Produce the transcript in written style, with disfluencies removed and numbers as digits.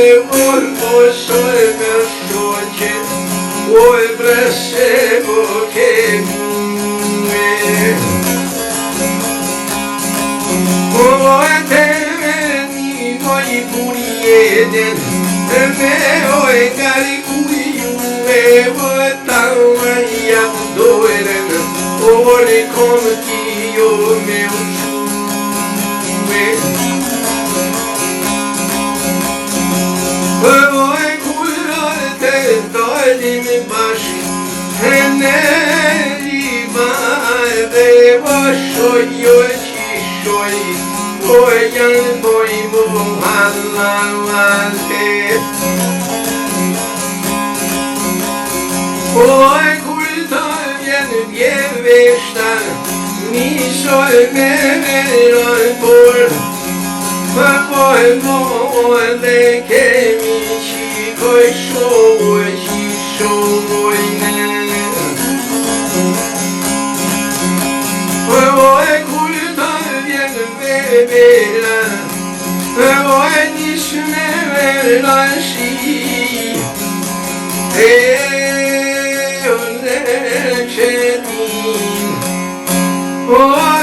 Orboşoy meşoke oy brese boke oy teveni oy purieden me oy gari kuyu oy tawaya doeren oy komki yo meu Oy kularte dalimi başı Heneli bade başoy yoşişoy Oy yan boy muhallavate Oy kultayen yeveştar Nisoy meveroy por Oy molle kemici koy şoy şoy ne Oy kultan yen bebela Oy nişme velaşi Ey ole çetin Oy